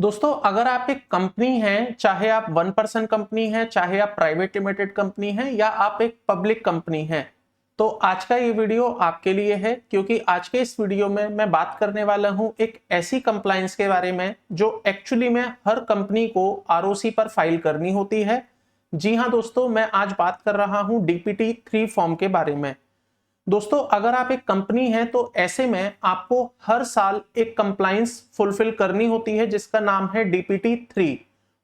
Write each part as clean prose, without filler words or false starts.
दोस्तों, अगर आप एक कंपनी हैं, चाहे आप वन पर्सन कंपनी हैं, चाहे आप प्राइवेट लिमिटेड कंपनी हैं या आप एक पब्लिक कंपनी हैं, तो आज का ये वीडियो आपके लिए है। क्योंकि आज के इस वीडियो में मैं बात करने वाला हूं एक ऐसी कंप्लायंस के बारे में जो एक्चुअली में हर कंपनी को आरओसी पर फाइल करनी होती है। जी हां दोस्तों, मैं आज बात कर रहा हूं डीपीटी 3 फॉर्म के बारे में। दोस्तों, अगर आप एक कंपनी हैं तो ऐसे में आपको हर साल एक कंप्लायंस फुलफिल करनी होती है जिसका नाम है डीपीटी 3।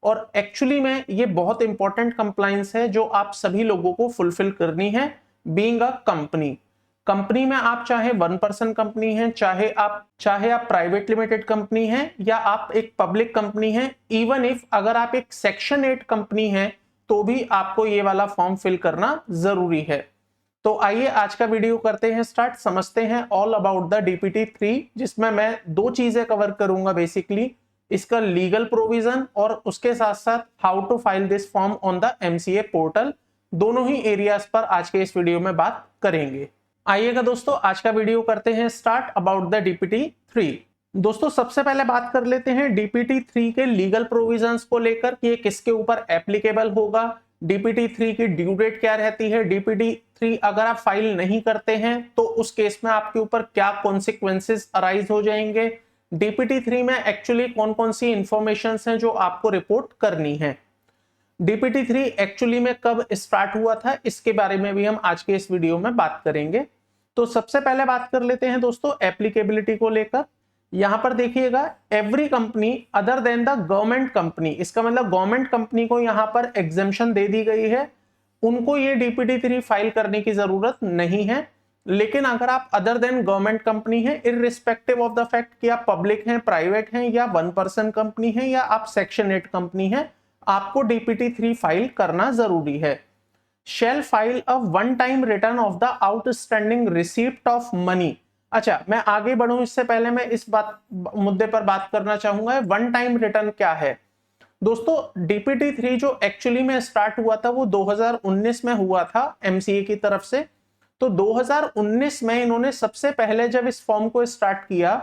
और एक्चुअली में ये बहुत इंपॉर्टेंट कंप्लायंस है जो आप सभी लोगों को फुलफिल करनी है बीइंग अ कंपनी। कंपनी में आप चाहे वन पर्सन कंपनी है, चाहे आप प्राइवेट लिमिटेड कंपनी है या आप एक पब्लिक कंपनी है, इवन इफ अगर आप एक सेक्शन 8 कंपनी है तो भी आपको ये वाला फॉर्म फिल करना जरूरी है। तो आइए आज का वीडियो करते हैं स्टार्ट, समझते हैं ऑल अबाउट द डीपीटी 3, जिसमें मैं दो चीजें कवर करूंगा बेसिकली, इसका लीगल प्रोविजन और उसके साथ साथ how to file this form on the MCA portal. दोनों ही एरियाज पर आज के इस वीडियो में बात करेंगे। आइएगा दोस्तों, आज का वीडियो करते हैं स्टार्ट अबाउट द डीपीटी 3। दोस्तों, सबसे पहले बात कर लेते हैं डीपीटी 3 के लीगल प्रोविजंस को लेकर कि ये किसके ऊपर एप्लीकेबल होगा, डीपीटी 3 की ड्यू डेट क्या रहती है, डीपीटी 3 अगर आप फाइल नहीं करते हैं तो उस केस में आपके ऊपर क्या कॉन्सिक्वेंसेस अराइज हो जाएंगे, डीपीटी 3 में एक्चुअली कौन कौन सी इंफॉर्मेशन हैं जो आपको रिपोर्ट करनी है, डीपीटी 3 एक्चुअली में कब स्टार्ट हुआ था, इसके बारे में भी हम आज के इस वीडियो में बात करेंगे। तो सबसे पहले बात कर लेते हैं दोस्तों एप्लीकेबिलिटी को लेकर। यहां पर देखिएगा, every company other than the government company, इसका मतलब गवर्नमेंट कंपनी को यहां पर एग्जेम्पशन दे दी गई है, उनको ये डीपीटी 3 फाइल करने की जरूरत नहीं है। लेकिन अगर आप अदर देन गवर्नमेंट कंपनी है, इररिस्पेक्टिव ऑफ द फैक्ट कि आप पब्लिक हैं, प्राइवेट हैं या वन पर्सन कंपनी है या आप सेक्शन 8 कंपनी है, आपको डीपीटी 3 फाइल करना जरूरी है। Shall file a one time return of the outstanding receipt of money. अच्छा, मैं आगे बढ़ूं इससे पहले मैं इस मुद्दे पर बात करना चाहूंगा, वन टाइम रिटर्न क्या है। दोस्तों, डीपीटी 3 जो एक्चुअली में स्टार्ट हुआ था वो 2019 में हुआ था एमसीए की तरफ से। तो 2019 में इन्होंने सबसे पहले जब इस फॉर्म को स्टार्ट किया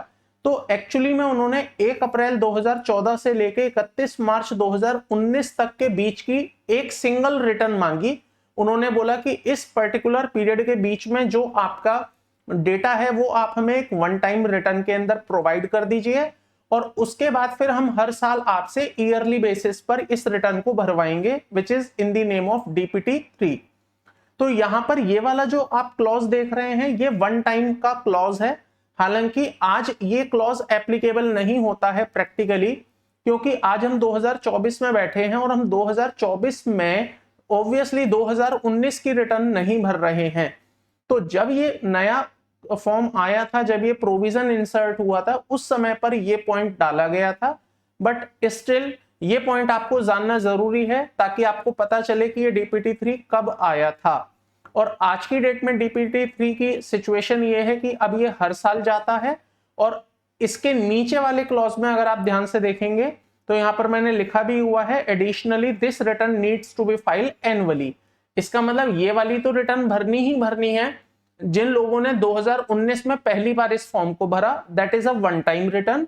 तो एक्चुअली में उन्होंने 1 अप्रैल 2014 से लेके 31 मार्च 2019 तक के बीच की एक सिंगल रिटर्न मांगी। उन्होंने बोला कि इस पर्टिकुलर पीरियड के बीच में जो आपका डेटा है वो आप हमें एक वन टाइम रिटर्न के अंदर प्रोवाइड कर दीजिए और उसके बाद फिर हम हर साल आपसे ईयरली बेसिस पर इस रिटर्न को भरवाएंगे, which is in the name of DPT 3। तो यहां पर ये वाला जो आप क्लॉज देख रहे हैं ये वन टाइम का क्लॉज है। हालांकि आज ये क्लॉज एप्लीकेबल नहीं होता है प्रैक्टिकली, क्योंकि आज हम 2024 में बैठे हैं और हम 2024 में ऑब्वियसली 2019 की रिटर्न नहीं भर रहे हैं। तो जब ये नया फॉर्म आया था, जब ये प्रोविजन इंसर्ट हुआ था, उस समय पर ये पॉइंट डाला गया था, बट स्टिल ये पॉइंट आपको जानना जरूरी है ताकि आपको पता चले कि ये डीपीटी 3 कब आया था। और आज की डेट में डीपीटी 3 की सिचुएशन ये है कि अब ये हर साल जाता है। और इसके नीचे वाले क्लॉज में अगर आप ध्यान से देखेंगे तो यहां पर मैंने लिखा भी हुआ है, additionally this return needs to be file annually. इसका मतलब ये वाली तो रिटर्न भरनी ही भरनी है जिन लोगों ने 2019 में पहली बार इस फॉर्म को भरा, that is a one time return.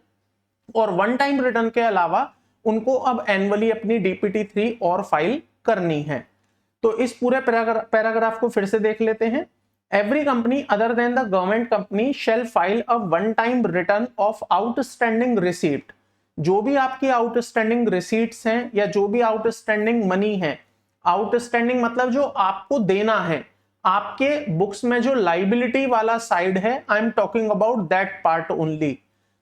और वन टाइम रिटर्न के अलावा उनको अब एनुअली अपनी डीपीटी 3 और फाइल करनी है। तो इस पूरे पैराग्राफ को फिर से देख लेते हैं। Every company other than the government company shall file a one time return of outstanding receipt. जो भी आपकी आउटस्टैंडिंग रिसीट्स हैं या जो भी आउटस्टैंडिंग मनी है, आउटस्टैंडिंग मतलब जो आपको देना है, आपके बुक्स में जो लाइबिलिटी वाला साइड है, I am talking about that part only.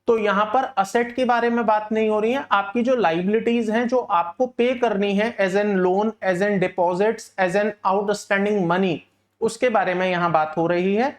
तो यहां पर असेट के बारे में बात नहीं हो रही है, आपकी जो लाइबिलिटीज हैं जो आपको पे करनी है as an loan, as an deposits, as an outstanding money, उसके बारे में यहां बात हो रही है।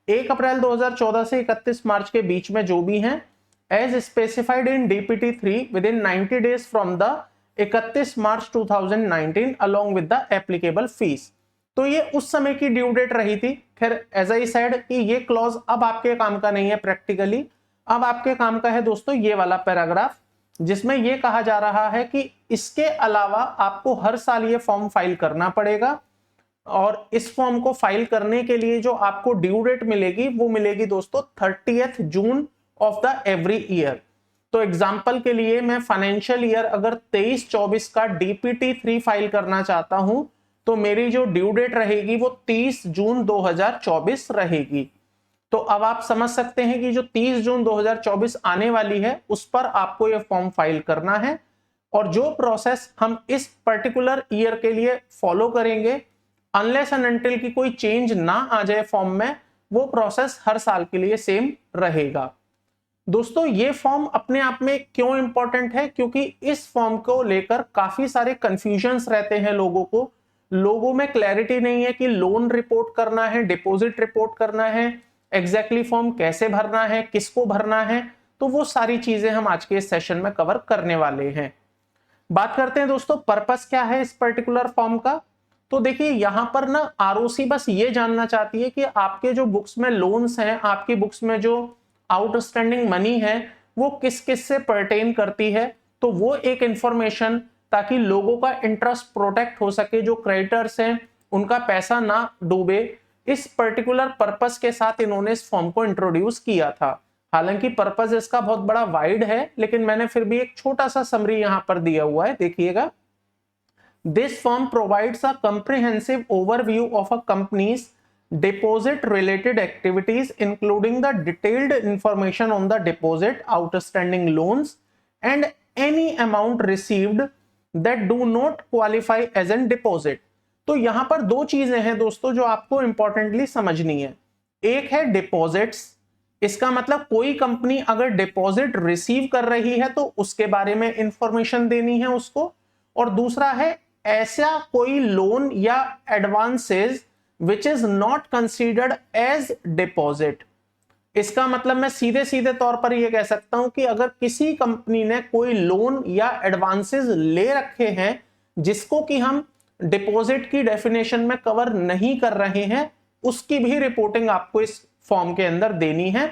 1 अप्रैल 2014 से 31 मार्च के बीच में जो भी हैं, as specified in DPT 3 within 90 days from the 31 March 2019 along with the applicable fees. तो ये उस समय की ड्यू डेट रही थी। खैर, एज आई सेड कि ये क्लॉज अब आपके काम का नहीं है प्रैक्टिकली, अब आपके काम का है दोस्तों ये वाला पैराग्राफ, जिसमें ये कहा जा रहा है कि इसके अलावा आपको हर साल ये फॉर्म फाइल करना पड़ेगा। और इस फॉर्म को फाइल करने के लिए जो आपको ड्यू डेट मिलेगी वो मिलेगी दोस्तों 30th June of the every year. तो एग्जाम्पल के लिए मैं फाइनेंशियल ईयर अगर 23-24 का डीपीटी 3 फाइल करना चाहता हूं तो मेरी जो ड्यू डेट रहेगी वो 30 जून 2024 रहेगी। तो अब आप समझ सकते हैं कि जो 30 जून 2024 आने वाली है उस पर आपको यह फॉर्म फाइल करना है, और जो प्रोसेस हम इस पर्टिकुलर ईयर के लिए फॉलो करेंगे अनलेस एंड अनटिल की कोई चेंज ना आ जाए फॉर्म में, वो प्रोसेस हर साल के लिए सेम रहेगा। दोस्तों ये फॉर्म अपने आप में क्यों इंपॉर्टेंट है, क्योंकि इस फॉर्म को लेकर काफी सारे कंफ्यूजन्स रहते हैं लोगों में क्लैरिटी नहीं है कि लोन रिपोर्ट करना है, डिपॉजिट रिपोर्ट करना है, एग्जैक्टली फॉर्म कैसे भरना है, किसको भरना है। तो वो सारी चीजें हम आज के इस सेशन में कवर करने वाले हैं। बात करते हैं दोस्तों पर्पस क्या है इस पर्टिकुलर फॉर्म का। तो देखिए यहां पर ना आरओसी बस ये जानना चाहती है कि आपके जो बुक्स में लोन्स हैं, आपकी बुक्स में जो आउटस्टैंडिंग मनी है वो किस किस से पर्टेन करती है, तो वो एक इंफॉर्मेशन, ताकि लोगों का इंटरेस्ट प्रोटेक्ट हो सके, जो क्रेडिटर्स हैं उनका पैसा ना डूबे, इस पर्टिकुलर पर्पस के साथ इन्होंने इस फॉर्म को इंट्रोड्यूस किया था। हालांकि पर्पस इसका बहुत बड़ा वाइड है, लेकिन मैंने फिर भी एक छोटा सा समरी यहां पर दिया हुआ है, देखिएगा। This form provides a comprehensive overview of a companies deposit related activities including the detailed information on the deposit, outstanding loans and any amount received that do not qualify as an deposit। तो यहां पर दो चीजें हैं दोस्तों जो आपको importantly समझनी है। एक है डिपॉजिट्स, इसका मतलब कोई कंपनी अगर डिपॉजिट रिसीव कर रही है तो उसके बारे में इंफॉर्मेशन देनी है उसको, और दूसरा है ऐसा कोई लोन या advances which is not considered as deposit। इसका मतलब मैं सीधे सीधे तौर पर यह कह सकता हूं कि अगर किसी कंपनी ने कोई लोन या एडवांसेस ले रखे हैं जिसको कि हम डिपॉजिट की डेफिनेशन में कवर नहीं कर रहे हैं, उसकी भी रिपोर्टिंग आपको इस फॉर्म के अंदर देनी है।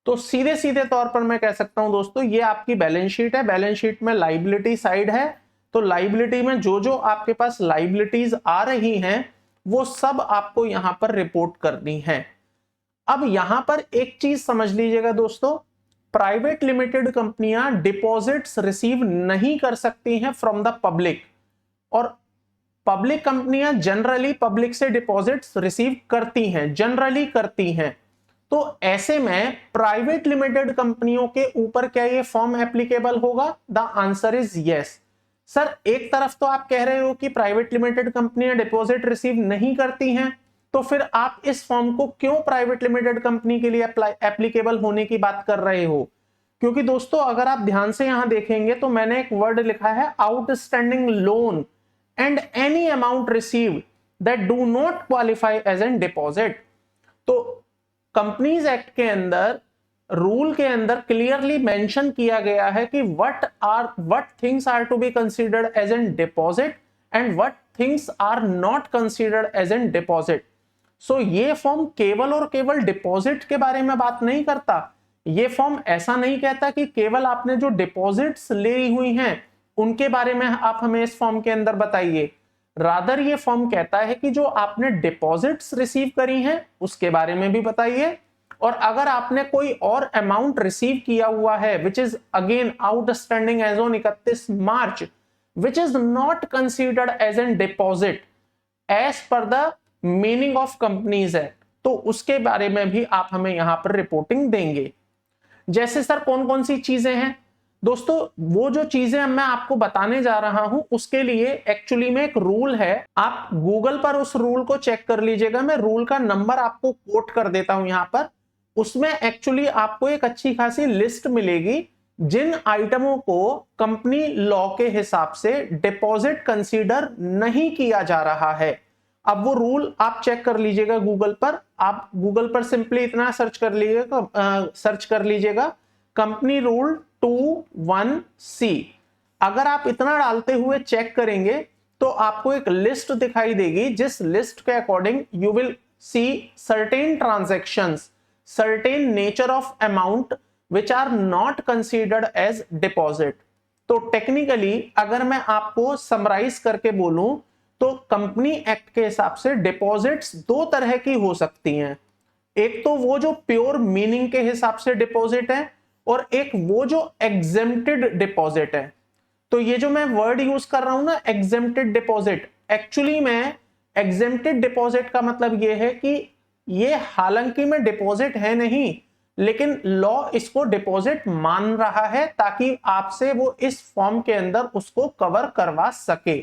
तो सीधे सीधे तौर पर मैं कह सकता हूं दोस्तों ये आपकी बैलेंस शीट है, बैलेंस शीट में लाइबिलिटी साइड है, तो लाइबिलिटी में जो जो आपके पास लाइबिलिटीज आ रही हैं वो सब आपको यहां पर रिपोर्ट करनी है। अब यहां पर एक चीज समझ लीजिएगा दोस्तों, प्राइवेट लिमिटेड कंपनियां डिपॉजिट्स रिसीव नहीं कर सकती हैं फ्रॉम द पब्लिक, और पब्लिक कंपनियां जनरली पब्लिक से डिपॉजिट्स रिसीव करती हैं, जनरली करती हैं। तो ऐसे में प्राइवेट लिमिटेड कंपनियों के ऊपर क्या ये फॉर्म एप्लीकेबल होगा? The answer is yes. Sir एक तरफ तो आप कह रहे हो कि प्राइवेट लिमिटेड कंपनियां डिपॉजिट रिसीव नहीं करती हैं, तो फिर आप इस फॉर्म को क्यों प्राइवेट लिमिटेड कंपनी के लिए एप्लीकेबल होने की बात कर रहे हो? क्योंकि दोस्तों अगर आप ध्यान से यहां देखेंगे तो मैंने एक वर्ड लिखा है outstanding loan and any amount received that do not qualify as an deposit. तो कंपनीज एक्ट के अंदर रूल के अंदर क्लियरली मेंशन किया गया है कि what things are to be considered as an deposit and what things are not considered as an deposit. So ये फॉर्म केवल और केवल डिपॉजिट के बारे में बात नहीं करता। ये फॉर्म ऐसा नहीं कहता कि केवल आपने जो डिपॉजिट्स ली हुई हैं उनके बारे में आप हमें इस फॉर्म के अंदर बताइए। रादर ये फॉर्म कहता है कि जो आपने डिपॉजिट्स रिसीव करी हैं उसके बारे में भी बताइए, और अगर आपने कोई और अमाउंट रिसीव किया हुआ है which is again outstanding as on 31 March which is not considered as an deposit as per the meaning of companies act, तो उसके बारे में भी आप हमें यहां पर रिपोर्टिंग देंगे। जैसे सर कौन कौन सी चीजें हैं दोस्तों? वो जो चीजें मैं आपको बताने जा रहा हूं उसके लिए एक्चुअली में एक रूल है, आप गूगल पर उस रूल को चेक कर लीजिएगा। मैं रूल का नंबर आपको कोट कर देता हूं यहां पर। उसमें एक्चुअली आपको एक अच्छी खासी लिस्ट मिलेगी जिन आइटमों को कंपनी लॉ के हिसाब से डिपॉजिट कंसीडर नहीं किया जा रहा है। अब वो रूल आप चेक कर लीजिएगा गूगल पर। आप गूगल पर सिंपली इतना सर्च कर लीजिएगा कंपनी रूल 21C। अगर आप इतना डालते हुए चेक करेंगे तो आपको एक लिस्ट दिखाई देगी, जिस लिस्ट के according you will see certain transactions, certain nature of amount which are not considered as deposit। तो टेक्निकली अगर मैं आपको समराइज करके बोलूं तो कंपनी एक्ट के हिसाब से डिपॉजिट्स दो तरह की हो सकती हैं। एक तो वो जो प्योर मीनिंग के हिसाब से डिपॉजिट है, और एक वो जो एग्जेम्प्टेड डिपॉजिट है। तो ये जो मैं वर्ड यूज कर रहा हूं ना एग्जेम्प्टेड डिपॉजिट, एक्चुअली में एग्जेम्प्टेड डिपॉजिट का मतलब ये है कि ये हालांकि में डिपॉजिट है नहीं, लेकिन लॉ इसको डिपॉजिट मान रहा है ताकि आपसे वो इस फॉर्म के अंदर उसको कवर करवा सके।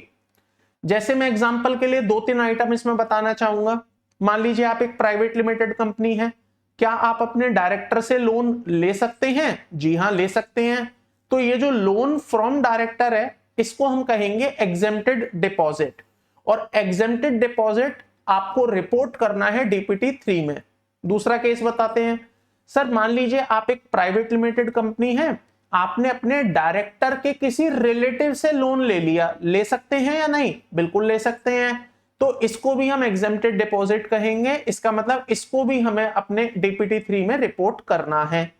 जैसे मैं एग्जांपल के लिए 2-3 आइटम इसमें बताना चाहूंगा। मान लीजिए आप एक प्राइवेट लिमिटेड कंपनी है, क्या आप अपने डायरेक्टर से लोन ले सकते हैं? जी हां, ले सकते हैं। तो ये जो लोन फ्रॉम डायरेक्टर है इसको हम कहेंगे एग्जेम्प्टेड डिपॉजिट, और एग्जेम्प्टेड डिपॉजिट आपको रिपोर्ट करना है डीपीटी 3 में। दूसरा केस बताते हैं। सर मान लीजिए आप एक प्राइवेट लिमिटेड कंपनी है, आपने अपने डायरेक्टर के किसी रिलेटिव से लोन ले लिया, ले सकते हैं या नहीं? बिल्कुल ले सकते हैं। तो इसको भी हम एग्जेम्प्टेड डिपॉजिट कहेंगे। इसका मतलब इसको भी हमें अपने डीपीटी 3 में रिपोर्ट करना है।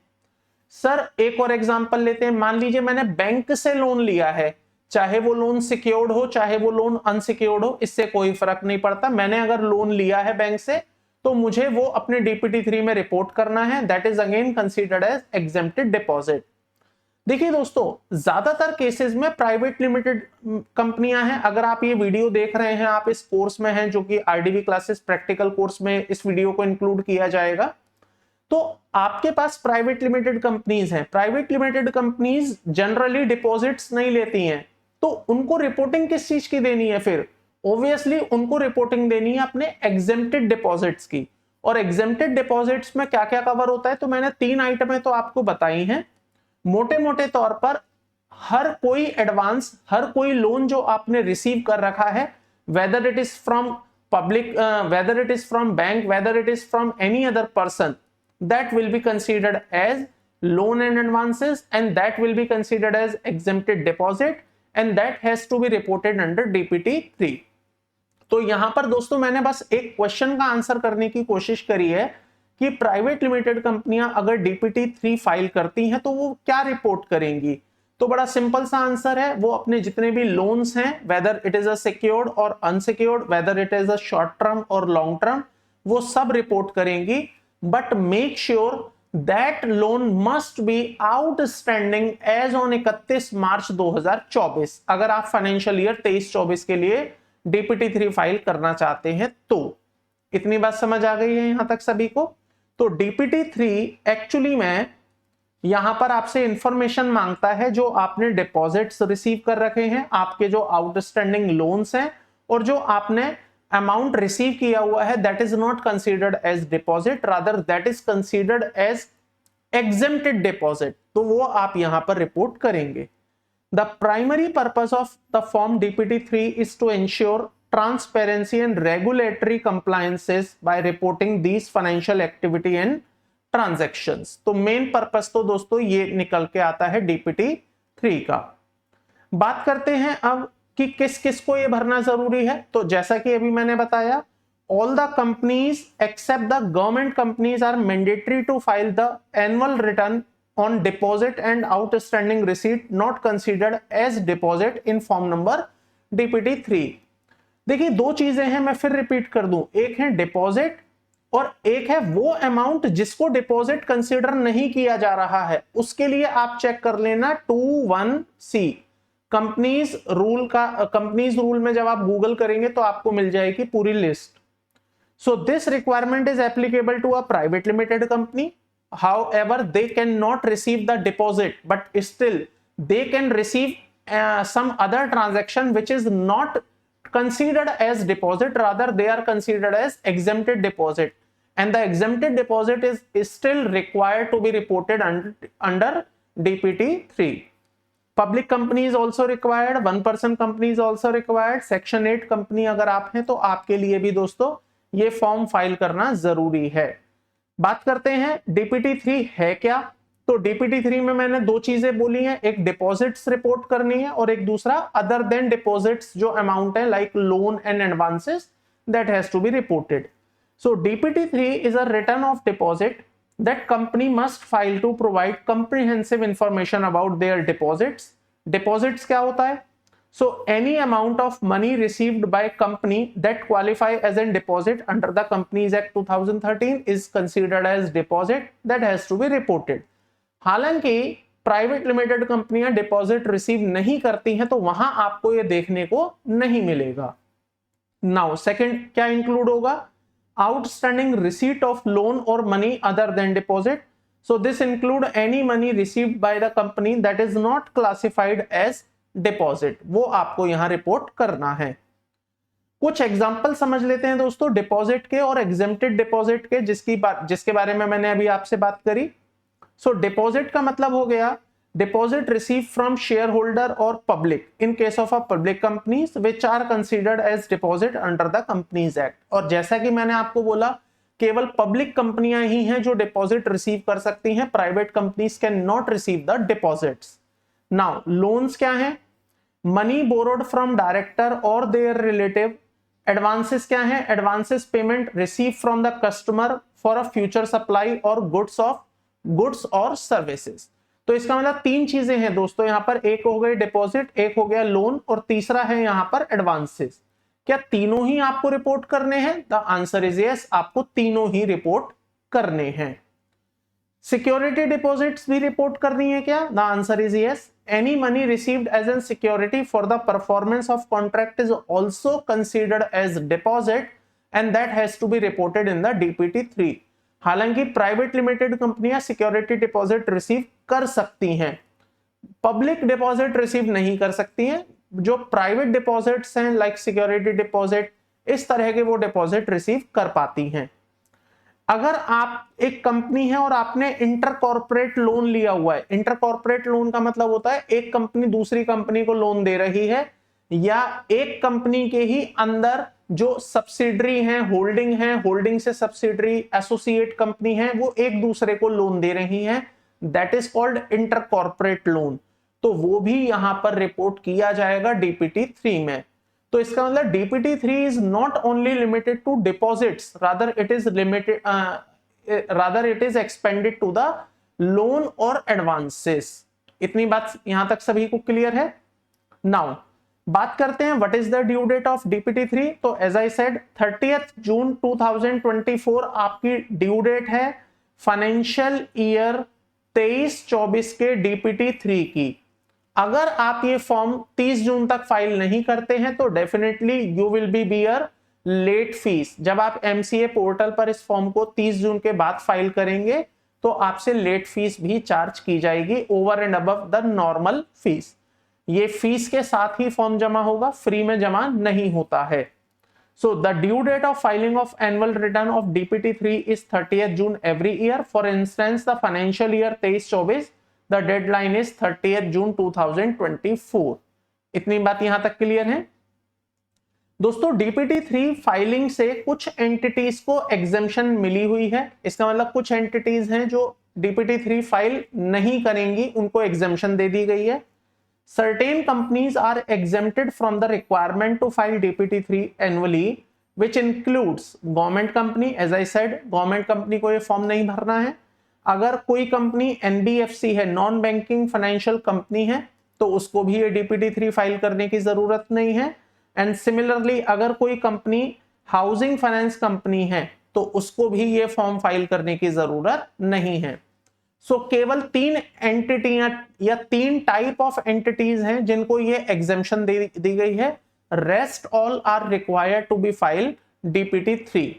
सर एक और एग्जांपल लेते हैं। मान लीजिए मैंने बैंक से लोन लिया है, चाहे वो लोन सिक्योर्ड हो चाहे वो लोन अनसिक्योर्ड हो, इससे कोई फर्क नहीं पड़ता। मैंने अगर लोन लिया है बैंक से तो मुझे वो अपने डीपीटी 3 में रिपोर्ट करना है। That is again considered as exempted deposit. देखिए दोस्तों, ज्यादातर केसेस में प्राइवेट लिमिटेड कंपनियां हैं। अगर आप ये वीडियो देख रहे हैं, आप इस कोर्स में हैं जो कि आरडीवी क्लासेस प्रैक्टिकल कोर्स में इस वीडियो को इंक्लूड किया जाएगा, तो आपके पास प्राइवेट लिमिटेड कंपनीज हैं। Private limited companies generally deposits नहीं लेती हैं, तो उनको रिपोर्टिंग किस चीज की देनी है? फिर ऑब्वियसली उनको रिपोर्टिंग देनी है अपने एग्जेम्प्टेड डिपॉजिट्स की। और एग्जेम्प्टेड डिपॉजिट्स में क्या क्या कवर होता है? तो मैंने 3 आइटमें तो आपको बताई हैं। मोटे मोटे तौर पर हर कोई एडवांस, हर कोई लोन जो आपने रिसीव कर रखा है, weather it is from public, weather it is from bank, weather it is from any other person, that will be considered as loan and advances, and that will be considered as exempted deposit, and that has to be reported under DPT 3। तो यहां पर दोस्तों मैंने बस एक question का answer करने की कोशिश करी है कि प्राइवेट लिमिटेड कंपनियां अगर डीपीटी 3 फाइल करती हैं तो वो क्या रिपोर्ट करेंगी। तो बड़ा सिंपल सा आंसर है, वो अपने जितने भी लोन्स हैं, whether it is a secured और unsecured, whether it is a short term और लॉन्ग टर्म, वो सब रिपोर्ट करेंगी। But make sure that loan must be outstanding as on 31 मार्च 2024। अगर आप फाइनेंशियल ईयर 23-24 के लिए डीपीटी 3 फाइल करना चाहते हैं तो। इतनी बात समझ आ गई है यहां तक सभी को? तो डीपीटी 3 एक्चुअली में यहां पर आपसे इंफॉर्मेशन मांगता है जो आपने डिपॉजिट्स रिसीव कर रखे हैं, आपके जो आउटस्टैंडिंग लोन्स हैं, और जो आपने अमाउंट रिसीव किया हुआ है, that is not considered as deposit, rather that is considered as exempted deposit. तो वो आप यहां पर रिपोर्ट करेंगे। The primary purpose of the form DPT 3 is to ensure transparency and regulatory compliances by reporting these financial activity and transactions. तो main purpose तो दोस्तों ये निकल के आता है डीपीटी 3 का। बात करते हैं अब कि किस किस को ये भरना जरूरी है। तो जैसा कि अभी मैंने बताया, all the companies except the government companies are mandatory to file the annual return on deposit and outstanding receipt not considered as deposit in form number DPT 3। देखिए दो चीजें हैं, मैं फिर रिपीट कर दूं, एक है डिपॉजिट और एक है वो अमाउंट जिसको डिपॉजिट कंसीडर नहीं किया जा रहा है। उसके लिए आप चेक कर लेना 21C कंपनीज रूल का। कंपनीज रूल में जब आप गूगल करेंगे तो आपको मिल जाएगी पूरी list. So this requirement is applicable to a private limited company, however they can not receive the deposit but still they can receive some other transaction which is not considered as deposit, rather they are considered as exempted deposit, and the exempted deposit is still required to be reported under DPT 3। Public company is also required, 1% company is also required, section 8 company अगर आप हैं तो आपके लिए भी दोस्तों ये form file करना जरूरी है। बात करते हैं डीपीटी 3 है क्या। तो डीपीटी 3 में मैंने दो चीजें बोली हैं, एक डिपॉजिट्स रिपोर्ट करनी है और एक दूसरा अदर देन डिपॉजिट्स जो अमाउंट है like loan and advances, that has to be reported. So DPT 3 is a return of deposit that company must file to provide comprehensive information about their deposits. Deposits क्या होता है? So any amount of money received by company that qualify as a deposit under the Companies Act 2013 is considered as deposit that has to be reported. हालांकि private limited कंपनियां deposit receive नहीं करती हैं तो वहां आपको ये देखने को नहीं मिलेगा। नाउ सेकंड क्या इंक्लूड होगा, आउटस्टैंडिंग रिसीट ऑफ लोन और money other than deposit. So this include any money received by the company that is not classified as deposit, वो आपको यहां रिपोर्ट करना है। कुछ एग्जांपल समझ लेते हैं दोस्तों डिपॉजिट के और एग्जेम्प्टेड डिपॉजिट के, जिसके बारे में मैंने अभी आपसे बात करी। सो डिपॉजिट का मतलब हो गया deposit receive from share holder और public in case of a public companies which are considered as deposit under the companies act. और जैसा कि मैंने आपको बोला केवल पब्लिक कंपनियां ही हैं जो डिपॉजिट रिसीव कर सकती हैं, private companies can not receive the deposits. Now loans क्या हैं, मनी बोरोड फ्रॉम डायरेक्टर और देयर रिलेटिव। एडवांसेस क्या है, advances payment receive from the customer for a future supply और गुड्स और सर्विसेज। तो इसका मतलब तीन चीजें हैं दोस्तों यहां पर, एक हो गई डिपॉजिट, एक हो गया लोन और तीसरा है यहां पर एडवांसेस। क्या तीनों ही आपको रिपोर्ट करने हैं? द आंसर इज यस, आपको तीनों ही रिपोर्ट करने हैं। सिक्योरिटी डिपॉजिट्स भी रिपोर्ट करनी है क्या? The answer is yes. Any money received as an security for the performance of contract is also considered as deposit and that has to be reported in the DPT 3। हालांकि private limited कंपनियां security deposit receive कर सकती हैं, public deposit receive नहीं कर सकती हैं। जो प्राइवेट डिपॉजिट्स हैं लाइक सिक्योरिटी डिपॉजिट, इस तरह के वो डिपॉजिट रिसीव कर पाती हैं। अगर आप एक कंपनी है और आपने इंटर कॉर्पोरेट लोन लिया हुआ है, इंटर कॉर्पोरेट लोन का मतलब होता है एक कंपनी दूसरी कंपनी को लोन दे रही है या एक कंपनी के ही अंदर जो सब्सिडरी है, होल्डिंग से सब्सिडरी एसोसिएट कंपनी है, वो एक दूसरे को लोन दे रही हैं, that is called inter corporate loan. तो वो भी यहां पर रिपोर्ट किया जाएगा डीपीटी 3 में। तो इसका मतलब DPT 3 is not only limited to deposits, rather it is expanded to the loan और एडवांसेस। इतनी बात यहां तक सभी को क्लियर है? नाउ बात करते हैं what is the due date of DPT 3। तो as I said 30th June 2024 आपकी ड्यू डेट है फाइनेंशियल ईयर 23-24 के डीपीटी 3 की। अगर आप ये फॉर्म 30 जून तक फाइल नहीं करते हैं तो definitely you will be bear late fees. जब आप एमसीए पोर्टल पर इस फॉर्म को 30 जून के बाद फाइल करेंगे तो आपसे लेट फीस भी चार्ज की जाएगी over and above the normal fees. ये फीस के साथ ही फॉर्म जमा होगा, फ्री में जमा नहीं होता है। So the due date of filing of annual return of DPT 3 is 30th June every year. For instance the financial year 23-24 the deadline is 30th June 2024। इतनी बात यहां तक क्लियर है दोस्तों। डीपीटी 3 फाइलिंग से कुछ एंटिटीज को एग्जेम्पशन मिली हुई है। इसका मतलब कुछ एंटिटीज हैं जो डीपीटी 3 फाइल नहीं करेंगी, उनको एग्जेम्पशन दे दी गई है। Certain companies are exempted from the requirement to file DPT-3 annually, which includes government company. As I said, government company को ये फॉर्म नहीं भरना है। अगर कोई कंपनी NBFC है, नॉन बैंकिंग फाइनेंशियल कंपनी है, तो उसको भी ये DPT-3 फाइल करने की जरूरत नहीं है। एंड सिमिलरली अगर कोई कंपनी हाउसिंग फाइनेंस कंपनी है तो उसको भी ये फॉर्म फाइल करने की जरूरत नहीं है। सो केवल 3 एंटिटियां या 3 टाइप ऑफ एंटिटीज हैं जिनको ये एग्जेम्पशन दी गई है। Rest all are required to be file DPT 3।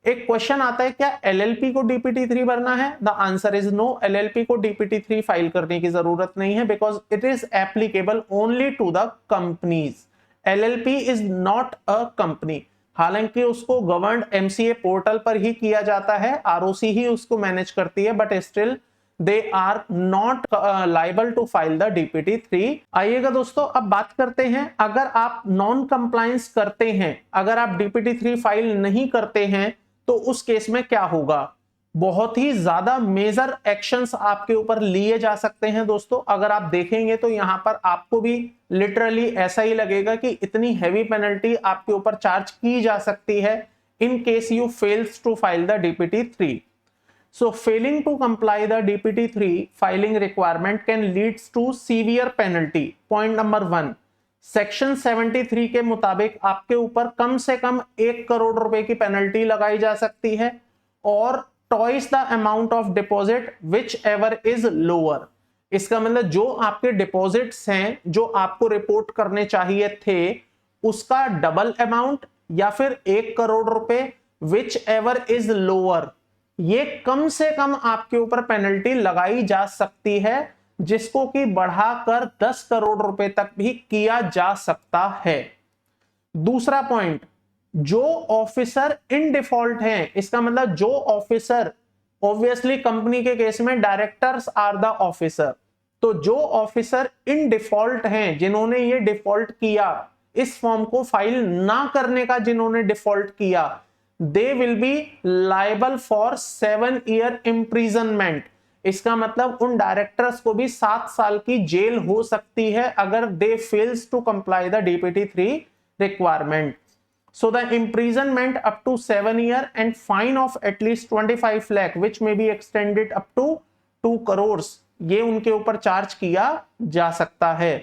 एक क्वेश्चन आता है क्या एलएलपी को डीपीटी 3 भरना है? The answer is no, LLP को डीपीटी 3 फाइल करने की जरूरत नहीं है because it is applicable only to the companies. LLP is not a company, हालांकि उसको गवर्नड एमसीए पोर्टल पर ही किया जाता है, आरओसी ही उसको मैनेज करती है, but still they are not liable to file the DPT 3। आइएगा दोस्तों अब बात करते हैं, अगर आप नॉन कंप्लायंस करते हैं, अगर आप DPT 3 फाइल नहीं करते हैं तो उस केस में क्या होगा। बहुत ही ज्यादा मेजर एक्शंस आपके ऊपर लिए जा सकते हैं दोस्तों। अगर आप देखेंगे तो यहां पर आपको भी लिटरली ऐसा ही लगेगा कि इतनी हैवी पेनल्टी आपके ऊपर चार्ज की जा सकती है in case you fails to file the DPT 3। So failing to comply the DPT-3 filing requirement can leads to severe penalty. Point number 1, section 73 के मुताबिक आपके ऊपर कम से कम 1 करोड़ रुपए की पेनल्टी लगाई जा सकती है और twice the amount of deposit which ever is lower. इसका मतलब जो आपके डिपॉजिट्स हैं जो आपको रिपोर्ट करने चाहिए थे उसका डबल अमाउंट या फिर 1 करोड़ रुपए, विच एवर इज लोअर, ये कम से कम आपके ऊपर पेनल्टी लगाई जा सकती है, जिसको कि बढ़ाकर 10 करोड़ रुपए तक भी किया जा सकता है। दूसरा पॉइंट, जो ऑफिसर इन डिफॉल्ट हैं, इसका मतलब जो ऑफिसर, ऑब्वियसली कंपनी के केस में डायरेक्टर्स आर द ऑफिसर, तो जो ऑफिसर इन डिफॉल्ट हैं, जिन्होंने ये डिफॉल्ट किया, इस फॉर्म को फाइल ना करने का जिन्होंने डिफॉल्ट किया, they will be liable for 7 year imprisonment. इसका मतलब उन डायरेक्टर्स को भी 7 साल की जेल हो सकती है अगर they fails to comply the DPT 3 requirement. So the imprisonment up to 7 year and fine of at least 25 lakh which may be extended up to 2 crores, ये उनके ऊपर चार्ज किया जा सकता है।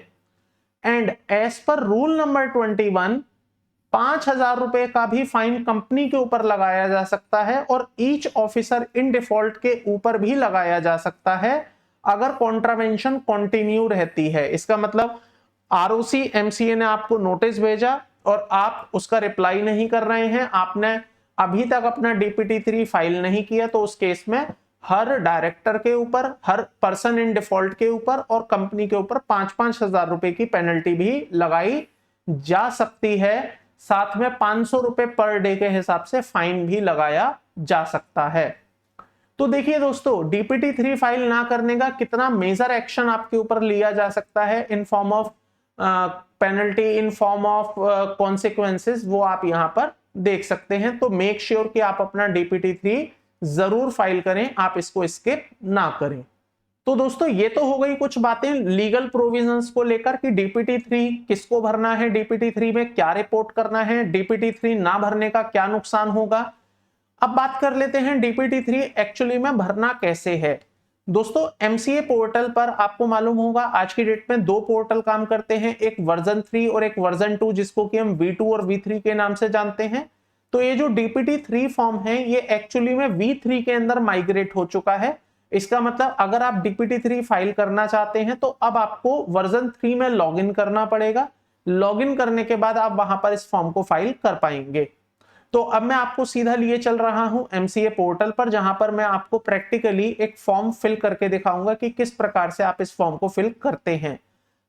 And as per rule number 21, 5,000 रुपए का भी फाइन कंपनी के ऊपर लगाया जा सकता है और ईच ऑफिसर इन डिफॉल्ट के ऊपर भी लगाया जा सकता है अगर कॉन्ट्रावेंशन कंटिन्यू रहती है। इसका मतलब आरओसी एमसीए ने आपको नोटिस भेजा और आप उसका रिप्लाई नहीं कर रहे हैं, आपने अभी तक अपना डीपीटी 3 फाइल नहीं किया, तो उस केस में हर डायरेक्टर के ऊपर, हर पर्सन इन डिफॉल्ट के ऊपर और कंपनी के ऊपर 5-5 हजार रुपए की पेनल्टी भी लगाई जा सकती है। साथ में 500 रुपए पर डे के हिसाब से फाइन भी लगाया जा सकता है। तो देखिए दोस्तों, डीपीटी 3 फाइल ना करने का कितना मेजर एक्शन आपके ऊपर लिया जा सकता है in form of penalty, in form of consequences, वो आप यहां पर देख सकते हैं। तो मेक श्योर कि आप अपना डीपीटी 3 जरूर फाइल करें, आप इसको स्किप ना करें। तो दोस्तों, ये तो हो गई कुछ बातें लीगल प्रोविजंस को लेकर कि डीपीटी 3 किसको भरना है, डीपीटी 3 में क्या रिपोर्ट करना है, डीपीटी 3 ना भरने का क्या नुकसान होगा। अब बात कर लेते हैं डीपीटी 3 एक्चुअली में भरना कैसे है। दोस्तों, एमसीए पोर्टल पर आपको मालूम होगा आज की डेट में 2 पोर्टल काम करते हैं, एक वर्जन 3 और एक वर्जन 2, जिसको कि हम V2 और V3 के नाम से जानते हैं। तो ये जो डीपीटी 3 फॉर्म है ये एक्चुअली में V3 के अंदर माइग्रेट हो चुका है। इसका मतलब अगर आप डीपीटी 3 फाइल करना चाहते हैं तो अब आपको वर्जन 3 में लॉगिन करना पड़ेगा। लॉगिन करने के बाद आप वहां पर इस फॉर्म को फाइल कर पाएंगे। तो अब मैं आपको सीधा लिए चल रहा हूं एमसीए पोर्टल पर, जहां पर मैं आपको प्रैक्टिकली एक फॉर्म फिल करके दिखाऊंगा कि किस प्रकार से आप इस फॉर्म को फिल करते हैं।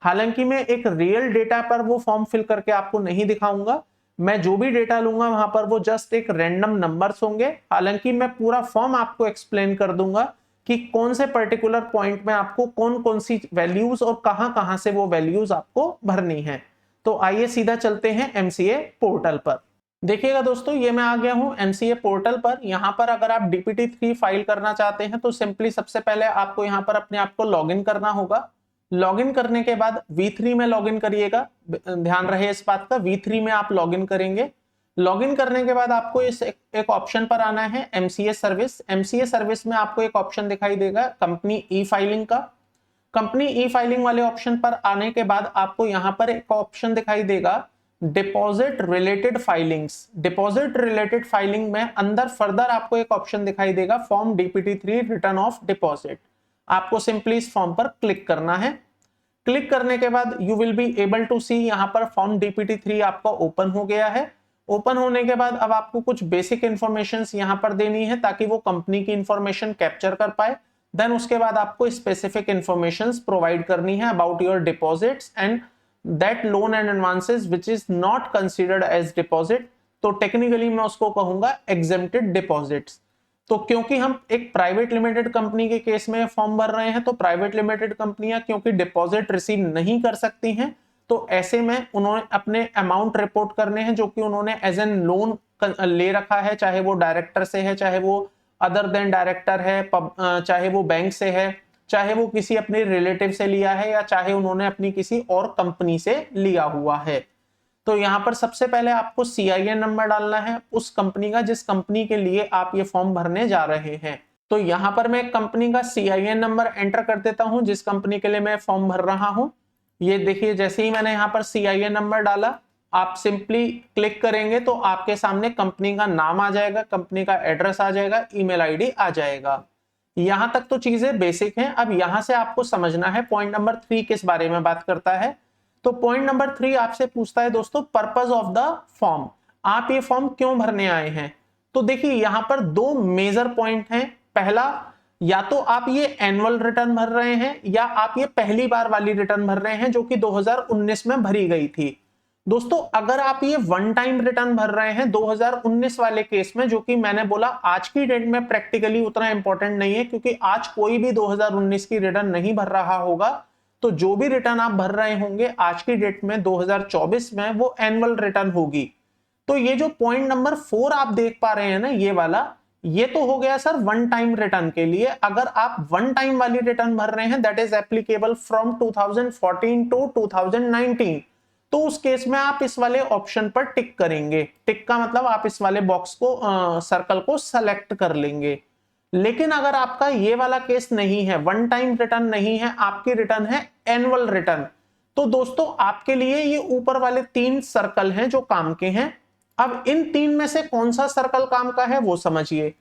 हालांकि मैं एक रियल डेटा पर वो फॉर्म फिल करके आपको नहीं दिखाऊंगा, मैं जो भी डेटा लूंगा वहां पर वो जस्ट एक रैंडम नंबर्स होंगे। हालांकि मैं पूरा फॉर्म आपको एक्सप्लेन कर दूंगा कि कौन से पर्टिकुलर पॉइंट में आपको कौन कौन सी वैल्यूज और कहां से वो वैल्यूज आपको भरनी है। तो आइए सीधा चलते हैं एमसीए पोर्टल पर। देखिएगा दोस्तों, ये मैं आ गया हूं एमसीए पोर्टल पर। यहां पर अगर आप डीपीटी 3 फाइल करना चाहते हैं तो सिंपली सबसे पहले आपको यहां पर अपने आप को लॉगिन करना होगा। लॉगिन करने के बाद V3 में लॉगिन करिएगा, ध्यान रहे इस बात का, V3 में आप लॉगिन करेंगे। लॉगिन करने के बाद आपको इस एक ऑप्शन पर आना है एमसीए सर्विस। एमसीए सर्विस में आपको एक ऑप्शन दिखाई देगा कंपनी ई फाइलिंग का। कंपनी ई फाइलिंग वाले ऑप्शन पर आने के बाद आपको यहां पर एक ऑप्शन दिखाई देगा deposit related filings. Deposit related filing में अंदर फर्दर आपको एक ऑप्शन दिखाई देगा form DPT 3 return of deposit. आपको सिंपली इस फॉर्म पर क्लिक करना है। क्लिक करने के बाद you will be able to see, यहां पर फॉर्म डीपीटी 3 आपका ओपन हो गया है। ओपन होने के बाद अब आपको कुछ बेसिक इंफॉर्मेशन यहां पर देनी है ताकि वो कंपनी की इंफॉर्मेशन कैप्चर कर पाए। देन उसके बाद आपको स्पेसिफिक इंफॉर्मेशन प्रोवाइड करनी है about your deposits and that loan and advances which is not considered as deposit। तो टेक्निकली मैं उसको कहूंगा exempted deposits। तो क्योंकि हम एक प्राइवेट लिमिटेड कंपनी के केस में फॉर्म भर रहे हैं, तो प्राइवेट लिमिटेड कंपनियां क्योंकि डिपॉजिट रिसीव नहीं कर सकती हैं, तो ऐसे में उन्होंने अपने अमाउंट रिपोर्ट करने हैं जो कि उन्होंने एज एन लोन ले रखा है, चाहे वो डायरेक्टर से है, चाहे वो अदर देन डायरेक्टर है, चाहे वो बैंक से है, चाहे वो किसी अपने रिलेटिव से लिया है, या चाहे उन्होंने अपनी किसी और कंपनी से लिया हुआ है। तो यहां पर सबसे पहले आपको CIN नंबर डालना है उस कंपनी का जिस कंपनी के लिए आप ये फॉर्म भरने जा रहे हैं। तो यहां पर मैं कंपनी का CIN नंबर एंटर कर देता हूं जिस कंपनी के लिए मैं फॉर्म भर रहा हूं। ये देखिए, जैसे ही मैंने यहां पर CIN नंबर डाला आप सिंपली क्लिक करेंगे तो आपके सामने कंपनी का नाम आ जाएगा, कंपनी का एड्रेस आ जाएगा, ईमेल आईडी आ जाएगा। यहां तक तो चीजें बेसिक हैं। अब यहां से आपको समझना है पॉइंट नंबर 3 किस बारे में बात करता है। तो पॉइंट नंबर 3 आपसे पूछता है दोस्तों पर्पस ऑफ द फॉर्म, आप ये फॉर्म क्यों भरने आए हैं। तो देखिए यहां पर दो मेजर पॉइंट हैं। पहला, या तो आप ये एनुअल रिटर्न भर रहे हैं या आप ये पहली बार वाली रिटर्न भर रहे हैं जो कि 2019 में भरी गई थी। दोस्तों अगर आप ये वन टाइम रिटर्न भर रहे हैं 2019 वाले केस में, जो कि मैंने बोला आज की डेट में प्रैक्टिकली उतना इंपॉर्टेंट नहीं है क्योंकि आज कोई भी 2019 की रिटर्न नहीं भर रहा होगा, तो जो भी रिटर्न आप भर रहे होंगे आज की डेट में 2024 में वो एनुअल रिटर्न होगी। तो ये जो पॉइंट नंबर 4 आप देख पा रहे हैं ना, ये वाला, ये तो हो गया सर वन टाइम रिटर्न के लिए। अगर आप वन टाइम वाली रिटर्न भर रहे हैं that is applicable from 2014 to 2019, तो उस केस में आप इस वाले ऑप्शन पर टिक करेंगे। टिक का मतलब आप इस वाले बॉक्स को सर्कल को सेलेक्ट कर लेंगे। लेकिन अगर आपका ये वाला केस नहीं है, वन टाइम रिटर्न नहीं है, आपकी रिटर्न है एनुअल रिटर्न, तो दोस्तों आपके लिए ये ऊपर वाले 3 सर्कल हैं जो काम के हैं। अब इन 3 में से कौन सा सर्कल काम का है वो समझिए।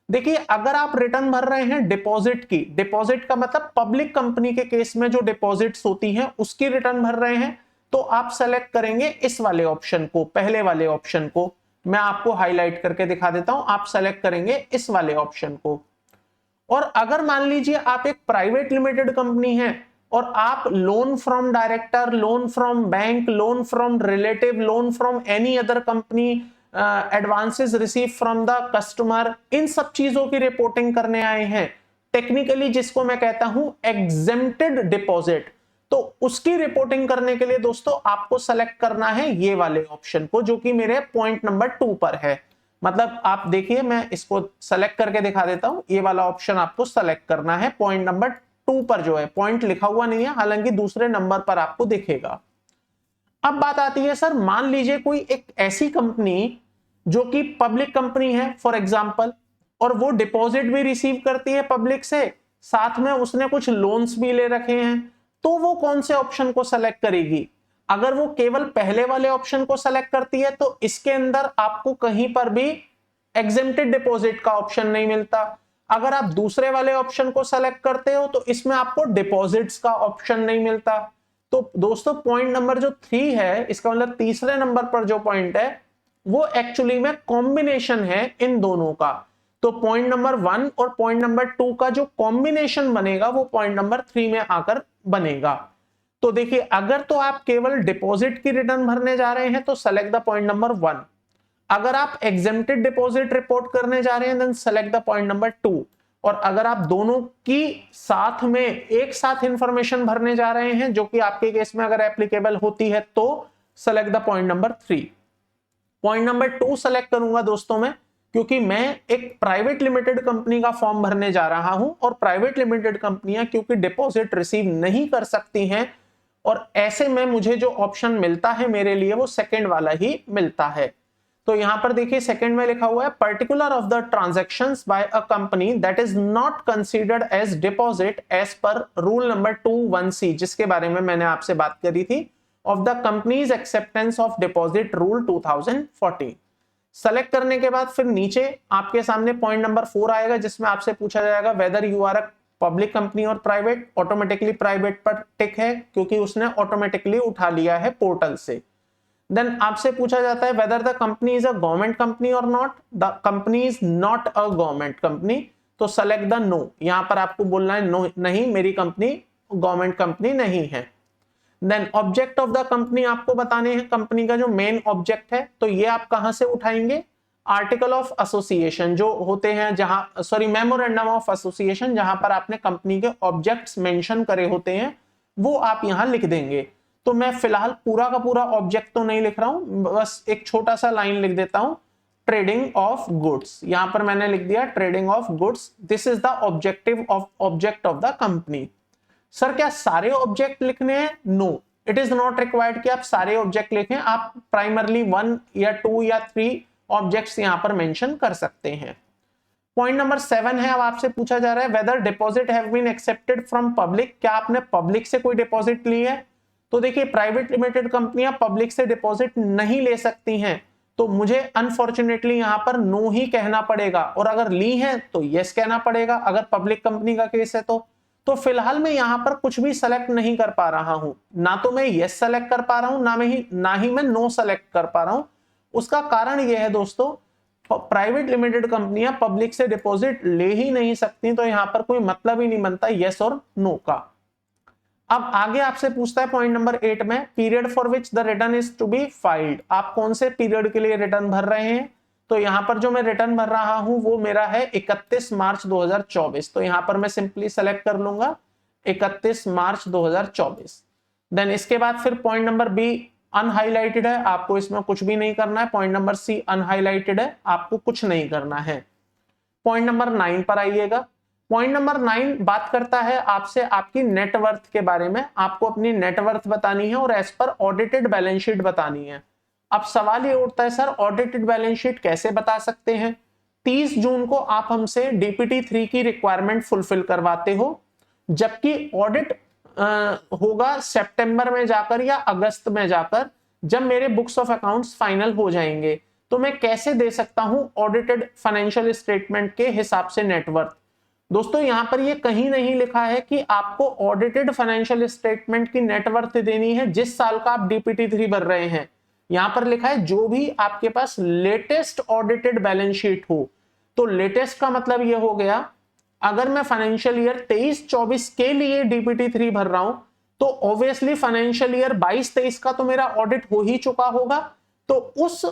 देखिए अगर आप रिटर्न भर रहे हैं डिपॉजिट की, डिपॉजिट का मतलब पब्लिक कंपनी के केस में जो डिपॉजिट्स होती हैं उसकी रिटर्न भर रहे हैं, तो आप सेलेक्ट करेंगे इस वाले ऑप्शन को, पहले वाले ऑप्शन को। मैं आपको हाईलाइट करके दिखा देता हूं, आप सेलेक्ट करेंगे इस वाले ऑप्शन को। और अगर मान लीजिए आप एक प्राइवेट लिमिटेड कंपनी है और आप loan from director, loan from bank, loan from relative, loan from any other company, advances receive from the customer, इन सब चीजों की रिपोर्टिंग करने आए हैं, टेक्निकली जिसको मैं कहता हूं एग्जेम्प्टेड डिपॉजिट, तो उसकी रिपोर्टिंग करने के लिए दोस्तों आपको सेलेक्ट करना है ये वाले ऑप्शन को, जो कि मेरे पॉइंट नंबर 2 पर है। मतलब आप देखिए मैं इसको सेलेक्ट करके दिखा देता हूं, ये वाला ऑप्शन आपको सेलेक्ट करना है पॉइंट नंबर 2 पर, जो है पॉइंट लिखा हुआ नहीं है, हालांकि दूसरे नंबर पर आपको दिखेगा। अब बात आती है सर, मान लीजिए कोई एक ऐसी कंपनी जो कि पब्लिक कंपनी है फॉर एग्जांपल, और वो डिपॉजिट भी रिसीव करती है पब्लिक से, साथ में उसने कुछ लोन्स भी ले रखे हैं, तो वो कौन से ऑप्शन को सेलेक्ट करेगी। अगर वो केवल पहले वाले ऑप्शन को सेलेक्ट करती है तो इसके अंदर आपको कहीं पर भी एग्जेम्प्टेड डिपॉजिट का ऑप्शन नहीं मिलता। अगर आप दूसरे वाले ऑप्शन को सेलेक्ट करते हो तो इसमें आपको डिपॉजिट्स का ऑप्शन नहीं मिलता। तो दोस्तों पॉइंट नंबर जो 3 है, इसका मतलब तीसरे नंबर पर जो पॉइंट है वो एक्चुअली में कॉम्बिनेशन है इन दोनों का। तो पॉइंट नंबर 1 और पॉइंट नंबर 2 का जो कॉम्बिनेशन बनेगा वो पॉइंट नंबर 3 में आकर बनेगा। तो देखिए अगर तो आप केवल डिपॉजिट की रिटर्न भरने जा रहे हैं तो सेलेक्ट द पॉइंट नंबर 1। अगर आप एग्जेम्प्टेड डिपॉजिट रिपोर्ट करने जा रहे हैं then select the point number 2। और अगर आप दोनों की साथ में एक साथ इंफॉर्मेशन भरने जा रहे हैं, जो कि आपके केस में अगर एप्लीकेबल होती है, तो select the point number 3। Point number 2 select करूंगा दोस्तों मैं, क्योंकि मैं एक प्राइवेट लिमिटेड कंपनी का फॉर्म भरने जा रहा हूं, और प्राइवेट लिमिटेड कंपनियां क्योंकि डिपॉजिट रिसीव नहीं कर सकती हैं, और ऐसे में मुझे जो ऑप्शन मिलता है मेरे लिए वो सेकंड वाला ही मिलता है। तो यहां पर देखिए सेकंड में लिखा हुआ है particular of the transactions by a company that is not considered as deposit as per rule number 21C, जिसके बारे में मैंने आपसे बात करी थी, of the companies acceptance of deposit rule 2014। Select करने के बाद फिर नीचे आपके सामने पॉइंट नंबर 4 आएगा, जिसमें आपसे पूछा जाएगा whether you are a public company और प्राइवेट। ऑटोमेटिकली प्राइवेट पर टिक है क्योंकि उसने ऑटोमेटिकली उठा लिया है पोर्टल से। देन आपसे पूछा जाता है whether the company is a government company और नॉट। The company is not a government company, तो सेलेक्ट द नो। यहां पर आपको बोलना है नो, नहीं मेरी कंपनी गवर्नमेंट कंपनी नहीं है। Then object of the company आपको बताने हैं, कंपनी का जो मेन ऑब्जेक्ट है, तो ये आप कहां से उठाएंगे, आर्टिकल ऑफ एसोसिएशन जो होते हैं, जहां सॉरी मेमोरेंडम ऑफ एसोसिएशन, जहां पर आपने कंपनी के ऑब्जेक्ट्स मेंशन करे होते हैं वो आप यहां लिख देंगे। तो मैं फिलहाल पूरा का पूरा ऑब्जेक्ट तो नहीं लिख रहा हूं, बस एक छोटा सा लाइन लिख देता हूं, ट्रेडिंग ऑफ गुड्स। यहां पर मैंने लिख दिया trading of goods, this is the objective of object of the company. Sir क्या सारे ऑब्जेक्ट लिखने हैं? No, it is not required कि आप सारे ऑब्जेक्ट लिखें, आप प्राइमरली 1 या 2 या 3 ऑब्जेक्ट्स यहां पर मेंशन कर सकते हैं। पॉइंट नंबर 7 है, अब आपसे पूछा जा रहा है whether deposit have been accepted from public, क्या आपने पब्लिक से कोई डिपॉजिट ली है? तो देखिए प्राइवेट लिमिटेड कंपनियां पब्लिक से डिपॉजिट नहीं ले सकती हैं, तो मुझे अनफॉर्चुनेटली यहां पर नो ही कहना पड़ेगा, और अगर ली हैं तो यस कहना पड़ेगा अगर पब्लिक कंपनी का केस है तो फिलहाल मैं यहां पर कुछ भी सेलेक्ट नहीं कर पा रहा हूं, ना तो मैं यस सेलेक्ट कर पा रहा हूं, ना ही मैं नो सेलेक्ट कर पा रहा हूं। उसका कारण यह है दोस्तों, प्राइवेट लिमिटेड कंपनियां पब्लिक से डिपॉजिट ले ही नहीं सकती, तो यहां पर कोई मतलब ही नहीं बनता यस और नो का। अब आगे आपसे पूछता है पॉइंट नंबर 8 में, period for which the return is to be filed. आप कौन से पीरियड के लिए रिटर्न भर रहे हैं? तो यहां पर जो मैं रिटर्न भर रहा हूं वो मेरा है 31 मार्च 2024। तो यहां पर मैं सिंपली सेलेक्ट कर लूंगा 31 मार्च 2024। देन इसके बाद फिर पॉइंट नंबर बी अनहाइलाइटेड है, आपको इसमें कुछ भी नहीं करना है। पॉइंट नंबर सी अनहाइलाइटेड है, आपको कुछ नहीं करना है। पॉइंट नंबर 9 पर आइएगा। पॉइंट नंबर 9 बात करता है आपसे आपकी नेटवर्थ के बारे में। आपको अपनी नेटवर्थ बतानी है और as per audited balance sheet बतानी है। अब सवाल ये उठता है, सर ऑडिटेड बैलेंस शीट कैसे बता सकते हैं? 30 जून को आप हमसे डीपीटी 3 की रिक्वायरमेंट फुलफिल करवाते हो, जबकि ऑडिट होगा सितंबर में जाकर या अगस्त में जाकर, जब मेरे बुक्स ऑफ अकाउंट्स फाइनल हो जाएंगे। तो मैं कैसे दे सकता हूं ऑडिटेड फाइनेंशियल स्टेटमेंट के हिसाब से नेटवर्थ? दोस्तों यहां पर ये कहीं नहीं लिखा है कि आपको ऑडिटेड फाइनेंशियल स्टेटमेंट की नेटवर्थ देनी है जिस साल का आप डीपीटी 3 भर रहे हैं। यहां पर लिखा है जो भी आपके पास लेटेस्ट ऑडिटेड बैलेंस शीट हो। तो लेटेस्ट का मतलब ये हो गया, अगर मैं फाइनेंशियल ईयर 23-24 के लिए डीपीटी 3 भर रहा हूं तो ऑब्वियसली फाइनेंशियल ईयर 22-23 का तो मेरा ऑडिट हो ही चुका होगा। तो उस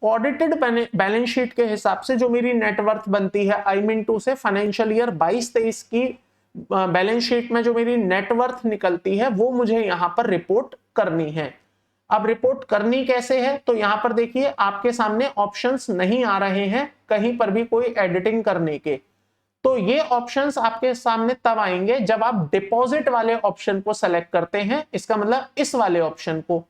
ऑडिटेड बैलेंस शीट के हिसाब से जो मेरी नेटवर्थ बनती है आई मीन टू से फाइनेंशियल ईयर 22-23 की बैलेंस शीट में जो मेरी नेटवर्थ निकलती है वो मुझे यहां पर रिपोर्ट करनी है। अब रिपोर्ट करनी कैसे है? तो यहां पर देखिए आपके सामने ऑप्शंस नहीं आ रहे हैं कहीं पर भी कोई एडिटिंग करने के। तो ये ऑप्शंस आपके सामने तब आएंगे जब आप डिपॉजिट वाले ऑप्शन को सेलेक्ट करते हैं, इसका मतलब इस वाले ऑप्शन को।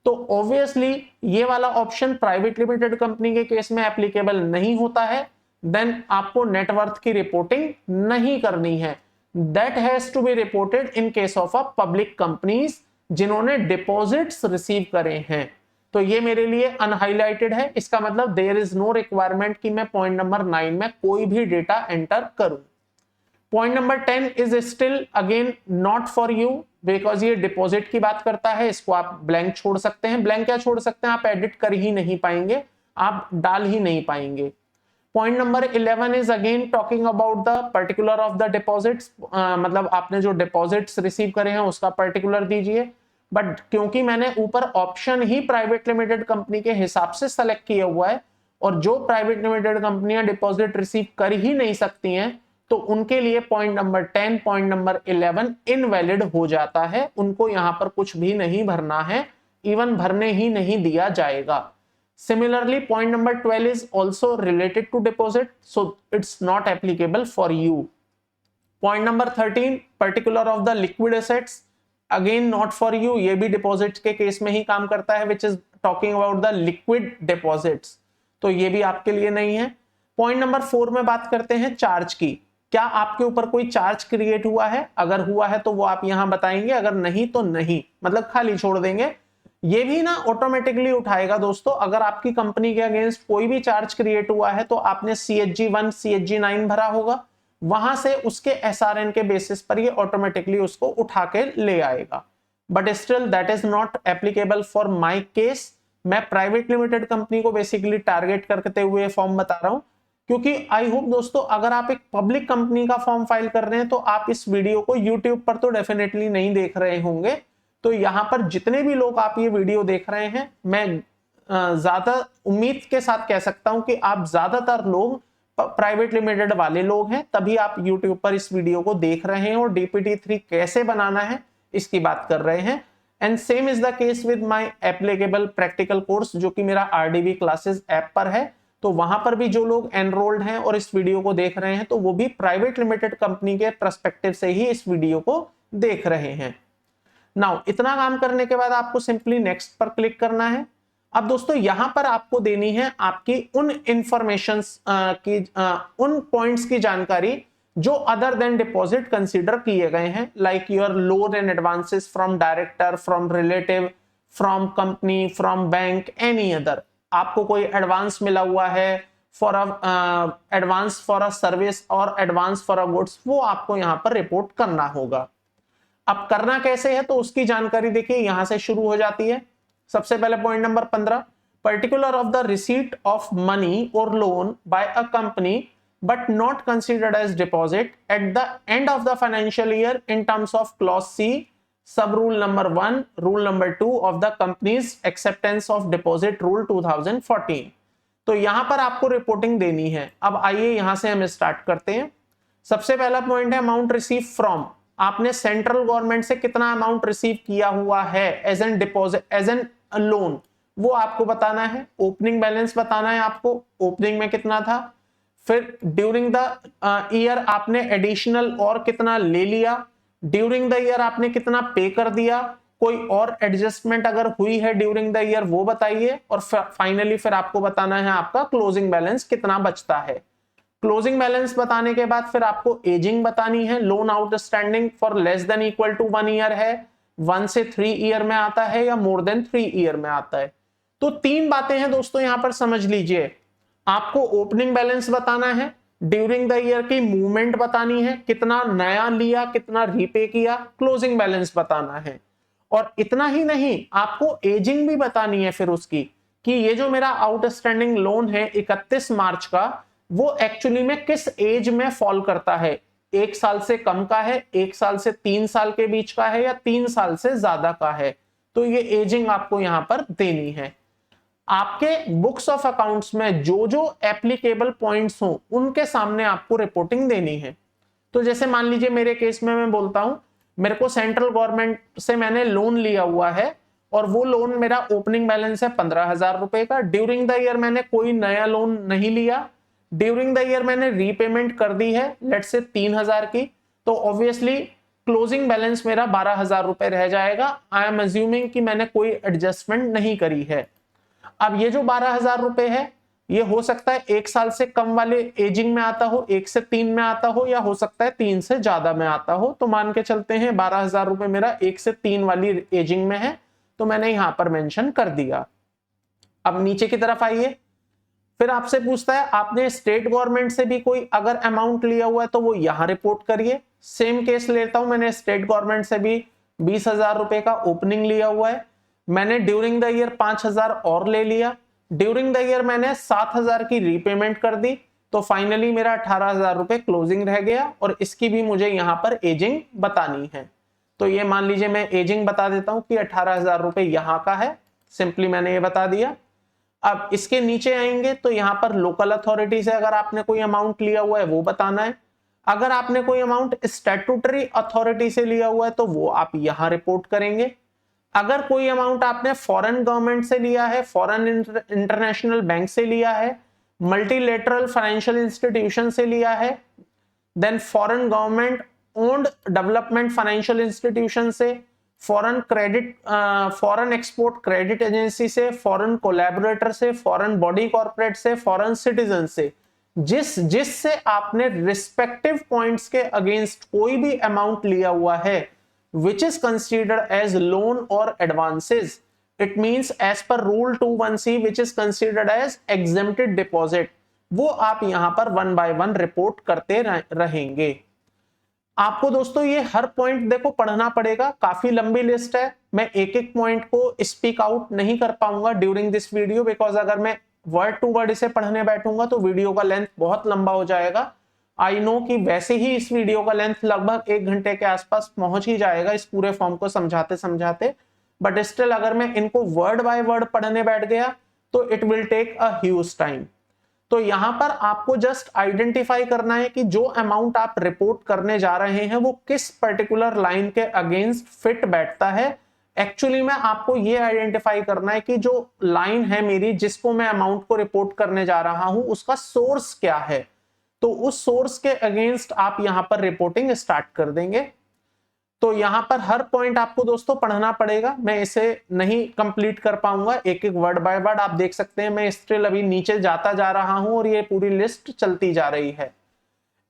तो ऑब्वियसली ये वाला ऑप्शन प्राइवेट लिमिटेड कंपनी के केस में एप्लीकेबल नहीं होता है, देन आपको नेटवर्थ की रिपोर्टिंग नहीं करनी है। That has to be reported in case of a public companies जिन्होंने डिपॉजिट्स रिसीव करे हैं। तो ये मेरे लिए अनहाइलाइटेड है, इसका मतलब देयर इज नो रिक्वायरमेंट कि मैं पॉइंट नंबर 9 में कोई भी डेटा एंटर करूं। Point number 10 is still again not for you, because ये डिपॉजिट की बात करता है, इसको आप ब्लैंक छोड़ सकते हैं। ब्लैंक क्या छोड़ सकते हैं? आप एडिट कर ही नहीं पाएंगे, आप डाल ही नहीं पाएंगे। Point number 11 is again talking about the particular of the deposits, मतलब आपने जो डिपॉजिट्स रिसीव करे हैं उसका पर्टिकुलर दीजिए। बट क्योंकि मैंने ऊपर ऑप्शन ही प्राइवेट लिमिटेड कंपनी के हिसाब से सेलेक्ट किया हुआ है, और जो प्राइवेट लिमिटेड कंपनियां डिपॉजिट रिसीव कर ही नहीं सकती हैं, तो उनके लिए point number 10 point number 11 invalid हो जाता है। उनको यहां पर कुछ भी नहीं भरना है, इवन भरने ही नहीं दिया जाएगा। Similarly, point number 12 is also related to deposit, so it's not applicable for you. Point number 13, particular of the liquid assets, again not for you. ये भी deposits के केस में ही काम करता है, which is talking about the liquid deposits. तो ये भी आपके लिए नहीं है। Point number 4 में बात करते हैं चार्ज की। क्या आपके ऊपर कोई चार्ज क्रिएट हुआ है? अगर हुआ है तो वो आप यहां बताएंगे, अगर नहीं तो नहीं, मतलब खाली छोड़ देंगे। ये भी ना ऑटोमेटिकली उठाएगा दोस्तों। अगर आपकी कंपनी के अगेंस्ट कोई भी चार्ज क्रिएट हुआ है तो आपने CHG1 CHG9 भरा होगा, वहां से उसके SRN के बेसिस पर ये ऑटोमेटिकली उसको उठा के ले आएगा। But still that is not applicable for my case. मैं प्राइवेट लिमिटेड कंपनी को बेसिकली टारगेट करते हुए फॉर्म बता रहा हूं, क्योंकि आई होप दोस्तों अगर आप एक पब्लिक कंपनी का फॉर्म फाइल कर रहे हैं तो आप इस वीडियो को यूट्यूब पर तो डेफिनेटली नहीं देख रहे होंगे। तो यहां पर जितने भी लोग आप ये वीडियो देख रहे हैं, मैं ज्यादा उम्मीद के साथ कह सकता हूं कि आप ज्यादातर लोग प्राइवेट लिमिटेड वाले लोग हैं, तभी आप यूट्यूब पर इस वीडियो को देख रहे हैं और डीपीटी 3 कैसे बनाना है इसकी बात कर रहे हैं। And same is the case with my applicable practical course, जो कि मेरा आरडीवी क्लासेस ऐप पर है। तो वहां पर भी जो लोग एनरोल्ड हैं और इस वीडियो को देख रहे हैं, तो वो भी प्राइवेट लिमिटेड कंपनी के पर्सपेक्टिव से ही इस वीडियो को देख रहे हैं। नाउ इतना काम करने के बाद आपको सिंपली नेक्स्ट पर क्लिक करना है। अब दोस्तों यहां पर आपको देनी है आपकी उन इंफॉर्मेशंस की उन पॉइंट्स की जानकारी जो अदर देन डिपॉजिट कंसीडर किए गए हैं, like your loan and advances from director, from relative, from company, from bank, any other. आपको कोई एडवांस मिला हुआ है for advance for a service और एडवांस फॉर अ गुड्स, वो आपको यहां पर रिपोर्ट करना होगा। अब करना कैसे है तो उसकी जानकारी देखिए यहां से शुरू हो जाती है। सबसे पहले point number 15, particular of the receipt of money और loan by a company but not considered as deposit at the end of the financial year in terms of clause C, sub rule number 1, rule number 2 of the company's acceptance of deposit rule 2014। तो यहां पर आपको reporting देनी है। अब आइए यहां से हम स्टार्ट करते हैं। सबसे पहला पॉइंट है अमाउंट रिसीव फ्रॉम। आपने सेंट्रल गवर्नमेंट से कितना अमाउंट रिसीव किया हुआ है as an deposit, as an loan, वो आपको बताना है। ओपनिंग बैलेंस बताना है आपको, ओपनिंग में कितना था। फिर ड्यूरिंग द ईयर आपने एडिशनल और कितना ले लिया, ड्यूरिंग द ईयर आपने कितना पे कर दिया, कोई और एडजस्टमेंट अगर हुई है ड्यूरिंग द ईयर वो बताइए, और फाइनली फिर आपको बताना है आपका क्लोजिंग बैलेंस कितना बचता है। क्लोजिंग बैलेंस बताने के बाद फिर आपको एजिंग बतानी है। Loan outstanding for less than equal to 1 year है, 1 से 3 ईयर में आता है या मोर देन 3 ईयर में आता है। तो 3 बातें हैं दोस्तों यहां पर समझ लीजिए। आपको ओपनिंग बैलेंस बताना है, ड्यूरिंग द ईयर की मूवमेंट बतानी है, कितना नया लिया, कितना रीपे किया, क्लोजिंग बैलेंस बताना है। और इतना ही नहीं, आपको एजिंग भी बतानी है फिर उसकी, कि ये जो मेरा आउटस्टैंडिंग लोन है 31 मार्च का, वो एक्चुअली में किस एज में फॉल करता है। 1 साल से कम का है, 1 साल से 3 साल के बीच का है, या 3 साल से ज्यादा का है। तो ये एजिंग आपको यहां पर देनी है। आपके बुक्स ऑफ अकाउंट्स में जो जो एप्लीकेबल पॉइंट्स हो उनके सामने आपको रिपोर्टिंग देनी है। तो जैसे मान लीजिए मेरे केस में मैं बोलता हूं, मेरे को सेंट्रल गवर्नमेंट से मैंने लोन लिया हुआ है और वो लोन मेरा ओपनिंग बैलेंस है 15,000 रुपए का। ड्यूरिंग द ईयर मैंने कोई नया लोन नहीं लिया, ड्यूरिंग द ईयर मैंने रीपेमेंट कर दी है लेट्स से 3,000 की, तो ऑब्वियसली क्लोजिंग बैलेंस मेरा 12,000 रुपए रह जाएगा। आई एम अज्यूमिंग कि मैंने कोई एडजस्टमेंट नहीं करी है। अब ये जो 12,000 रुपए है, ये हो सकता है 1 साल से कम वाले एजिंग में आता हो, 1 से 3 में आता हो, या हो सकता है 3 से ज्यादा में आता हो। तो मान के चलते हैं 12,000 रुपए मेरा 1 से 3 वाली एजिंग में है, तो मैंने यहां पर मेंशन कर दिया। अब नीचे की तरफ आइए, फिर आपसे पूछता है आपने स्टेट गवर्नमेंट से भी कोई अगर अमाउंट लिया हुआ है तो वो यहां रिपोर्ट करिए। सेम केस लेता हूं, मैंने स्टेट गवर्नमेंट से भी 20,000 रुपए का ओपनिंग लिया हुआ है, मैंने ड्यूरिंग द ईयर 5,000 और ले लिया, ड्यूरिंग द ईयर मैंने 7,000 की रीपेमेंट कर दी, तो फाइनली मेरा 18,000 रुपए क्लोजिंग रह गया, और इसकी भी मुझे यहां पर एजिंग बतानी है। तो ये मान लीजिए मैं एजिंग बता देता हूं कि 18,000 रुपए यहां का है, सिंपली मैंने ये बता दिया। अब इसके नीचे आएंगे तो यहां पर लोकल अथॉरिटी से अगर आपने कोई अमाउंट लिया हुआ है वो बताना है। अगर आपने कोई अमाउंट स्टैट्यूटरी अथॉरिटी से लिया हुआ है तो वो आप यहां रिपोर्ट करेंगे। अगर कोई अमाउंट आपने फॉरेन गवर्नमेंट से लिया है, फॉरेन इंटरनेशनल बैंक से लिया है, मल्टीलेटरल फाइनेंशियल इंस्टीट्यूशन से लिया है, then foreign government owned development financial institution से, foreign credit, foreign export credit agency से, फॉरेन कोलैबोरेटर से, फॉरेन बॉडी कॉर्पोरेट से, फॉरेन सिटीजन से, जिससे आपने रिस्पेक्टिव पॉइंट्स के अगेंस्ट कोई भी अमाउंट लिया हुआ है which is considered as loan or advances, it means as per rule 21C which is considered as exempted deposit, वो आप यहां पर 1 by 1 रिपोर्ट करते रहेंगे। आपको दोस्तों ये हर पॉइंट देखो पढ़ना पड़ेगा, काफी लंबी लिस्ट है, मैं एक एक पॉइंट को स्पीक आउट नहीं कर पाऊंगा ड्यूरिंग दिस वीडियो, बिकॉज अगर मैं वर्ड टू वर्ड इसे पढ़ने बैठूंगा तो वीडियो का लेंथ बहुत लंबा हो जाएगा। आई नो कि वैसे ही इस वीडियो का लेंथ लगभग 1 घंटे के आसपास पहुंच ही जाएगा इस पूरे फॉर्म को समझाते समझाते, बट स्टिल अगर मैं इनको वर्ड बाय वर्ड पढ़ने बैठ गया तो it will take a huge time. तो यहां पर आपको जस्ट आइडेंटिफाई करना है कि जो अमाउंट आप रिपोर्ट करने जा रहे हैं वो किस पर्टिकुलर लाइन के अगेंस्ट फिट बैठता है। एक्चुअली में आपको ये आइडेंटिफाई करना है कि जो लाइन है मेरी जिसको मैं अमाउंट को रिपोर्ट करने जा रहा हूं उसका सोर्स क्या है, तो उस सोर्स के अगेंस्ट आप यहां पर रिपोर्टिंग स्टार्ट कर देंगे। तो यहां पर हर पॉइंट आपको दोस्तों पढ़ना पड़ेगा, मैं इसे नहीं कंप्लीट कर पाऊंगा, एक एक वर्ड बाय वर्ड आप देख सकते हैं, मैं स्टिल अभी नीचे जाता जा रहा हूं और ये पूरी लिस्ट चलती जा रही है।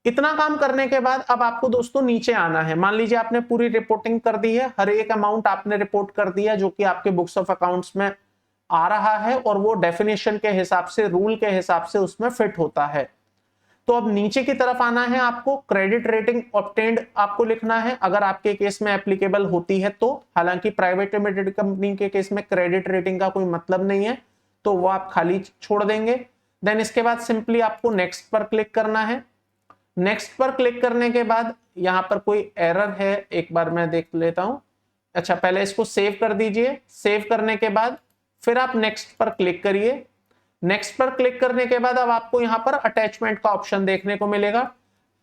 इतना काम करने के बाद अब आपको दोस्तों नीचे आना है। मान लीजिए आपने पूरी रिपोर्टिंग कर दी है, हर एक अमाउंट आपने रिपोर्ट कर दिया जो कि आपके बुक्स ऑफ अकाउंट्स में आ रहा है और वो डेफिनेशन के हिसाब से, रूल के हिसाब से उसमें फिट होता है। तो अब नीचे की तरफ आना है आपको, क्रेडिट रेटिंग ऑब्टेन्ड आपको लिखना है अगर आपके केस में एप्लीकेबल होती है तो। हालांकि प्राइवेट लिमिटेड कंपनी के केस में क्रेडिट रेटिंग का कोई मतलब नहीं है, तो वो आप खाली छोड़ देंगे। देन इसके बाद सिंपली आपको नेक्स्ट पर क्लिक करना है। नेक्स्ट पर क्लिक करने के बाद यहां पर कोई एरर है, एक बार मैं देख लेता हूं। अच्छा, पहले इसको सेव कर दीजिए। सेव करने के बाद फिर आप नेक्स्ट पर क्लिक करिए। नेक्स्ट पर क्लिक करने के बाद अब आपको यहां पर अटैचमेंट का ऑप्शन देखने को मिलेगा।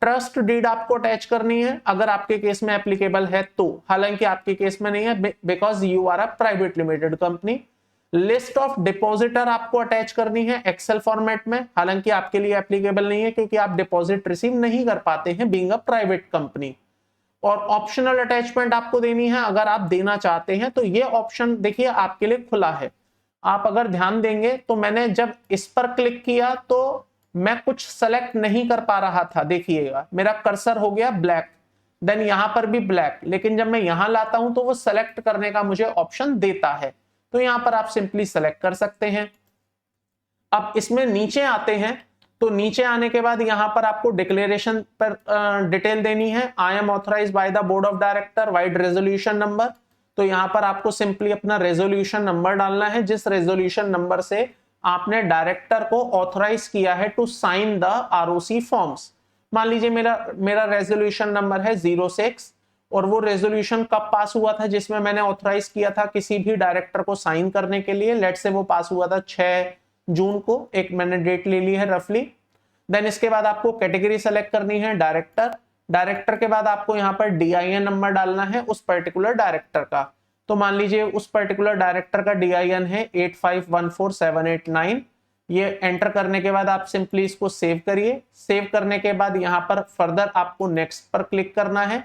ट्रस्ट डीड आपको अटैच करनी है अगर आपके केस में एप्लीकेबल है तो। हालांकि आपके केस में नहीं है because you are a private limited company. List of depositor आपको अटैच करनी है एक्सेल फॉर्मेट में। हालांकि आपके लिए एप्लीकेबल नहीं है क्योंकि आप डिपॉजिट रिसीव नहीं कर पाते हैं बीइंग अ प्राइवेट कंपनी। और ऑप्शनल अटैचमेंट आपको देनी है अगर आप देना चाहते हैं, तो ये ऑप्शन देखिए आपके लिए खुला है। आप अगर ध्यान देंगे तो मैंने जब इस पर क्लिक किया तो मैं कुछ सेलेक्ट नहीं कर पा रहा था। देखिएगा मेरा कर्सर हो गया ब्लैक, देन यहां पर भी ब्लैक, लेकिन जब मैं यहां लाता हूं तो वो सेलेक्ट करने का मुझे ऑप्शन देता है। तो यहां पर आप सिंपली सेलेक्ट कर सकते हैं। अब इसमें नीचे आते हैं, तो नीचे आने के बाद यहां पर आपको डिक्लेरेशन पर डिटेल देनी है। I am authorise by the board of director, vide resolution number. तो यहां पर आपको सिंपली अपना रेजोल्यूशन नंबर डालना है, जिस रेजोल्यूशन नंबर से आपने डायरेक्टर को ऑथराइज किया है to sign the ROC forms. मान लीजिए मेरा रेजोल्यूशन नंबर है 06 और वो रेजोल्यूशन कब पास हुआ था जिसमें मैंने ऑथराइज किया था किसी भी डायरेक्टर को साइन करने के लिए। लेट से वो पास हुआ था 6 जून को, एक मैंने डेट ले ली है रफली। देन इसके बाद आपको कैटेगरी सेलेक्ट करनी है डायरेक्टर। डायरेक्टर के बाद आपको यहाँ पर DIN नंबर डालना है उस पर्टिकुलर डायरेक्टर का। तो मान लीजिए उस पर्टिकुलर डायरेक्टर का DIN है 8514789। ये एंटर करने के बाद आप सिंपली इसको सेव करिए। सेव करने के बाद यहाँ पर फर्दर आपको नेक्स्ट पर क्लिक करना है।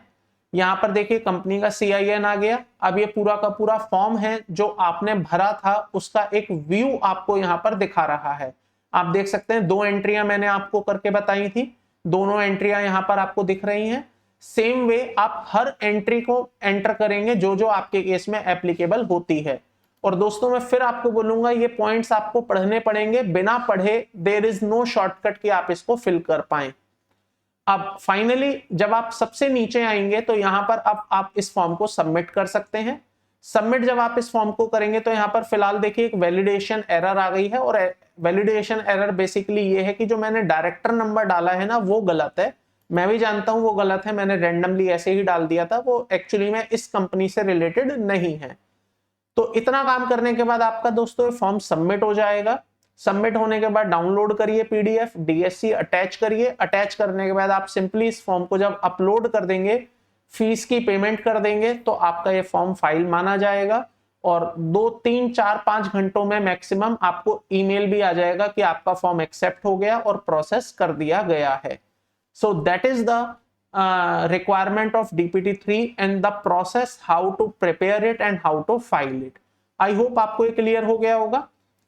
यहाँ पर देखिए कंपनी का CIN आ गया। अब ये पूरा का पूरा फॉर्म है जो आपने भरा था उसका एक व्यू आपको यहाँ पर दिखा रहा है। आप देख सकते हैं 2 एंट्रियां मैंने आपको करके बताई थी, दोनों एंट्रियां यहाँ पर आपको दिख रही हैं। सेम वे आप हर एंट्री को एंटर करेंगे जो जो आपके केस में एप्लीकेबल होती है। और दोस्तों मैं फिर आपको बोलूंगा ये पॉइंट्स आपको पढ़ने पड़ेंगे, बिना पढ़े देयर इज नो शॉर्टकट कि आप इसको फिल कर पाए। अब फाइनली जब आप सबसे नीचे आएंगे तो यहां पर अब आप इस फॉर्म को सबमिट कर सकते हैं। सबमिट जब आप इस फॉर्म को करेंगे तो यहां पर फिलहाल देखिए एक वैलिडेशन एरर आ गई है। और वैलिडेशन एरर बेसिकली ये है कि जो मैंने डायरेक्टर नंबर डाला है ना वो गलत है। मैं भी जानता हूं वो गलत है, मैंने रैंडमली ऐसे ही डाल दिया था, वो एक्चुअली में इस कंपनी से रिलेटेड नहीं है। तो इतना काम करने के बाद आपका दोस्तों फॉर्म सबमिट हो जाएगा। सबमिट होने के बाद डाउनलोड करिए PDF, DSC अटैच करिए। अटैच करने के बाद आप सिंपली इस फॉर्म को जब अपलोड कर देंगे, फीस की पेमेंट कर देंगे, तो आपका ये फॉर्म फाइल माना जाएगा। और 2, 3, 4, 5 घंटों में मैक्सिमम आपको ईमेल भी आ जाएगा कि आपका फॉर्म एक्सेप्ट हो गया और प्रोसेस कर दिया गया है। So that is the requirement of DPT3 and the process how to prepare it and how to file it. I hope आपको ये क्लियर हो गया होगा।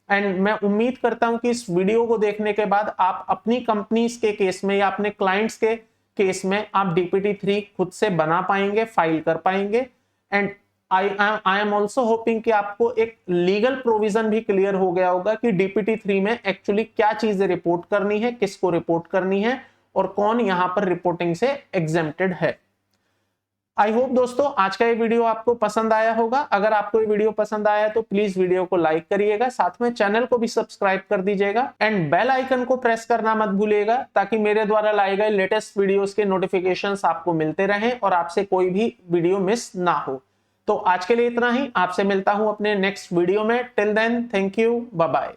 एंड मैं उम्मीद करता हूं कि इस वीडियो को देखने के बाद आप अपनी कंपनीज के केस में या अपने क्लाइंट्स के केस में आप DPT3 खुद से बना पाएंगे, फाइल कर पाएंगे। And I am also hopping कि आपको एक लीगल प्रोविजन भी क्लियर हो गया होगा कि DPT3 में एक्चुअली क्या चीजें रिपोर्ट करनी है, किसको रिपोर्ट करनी है और कौन यहां पर रिपोर्टिंग से एग्जेम्प्टेड है। आई होप दोस्तों आज का ये वीडियो आपको पसंद आया होगा। अगर आपको ये वीडियो पसंद आया तो प्लीज वीडियो को लाइक करिएगा, साथ में चैनल को भी सब्सक्राइब कर दीजिएगा एंड बेल आइकन को प्रेस करना मत भूलिएगा ताकि मेरे द्वारा लाए गए लेटेस्ट वीडियोस के नोटिफिकेशंस आपको मिलते रहें और आपसे कोई भी वीडियो मिस ना हो। तो आज के लिए इतना ही, आपसे मिलता हूं अपने नेक्स्ट वीडियो में। Till then thank you, bye bye.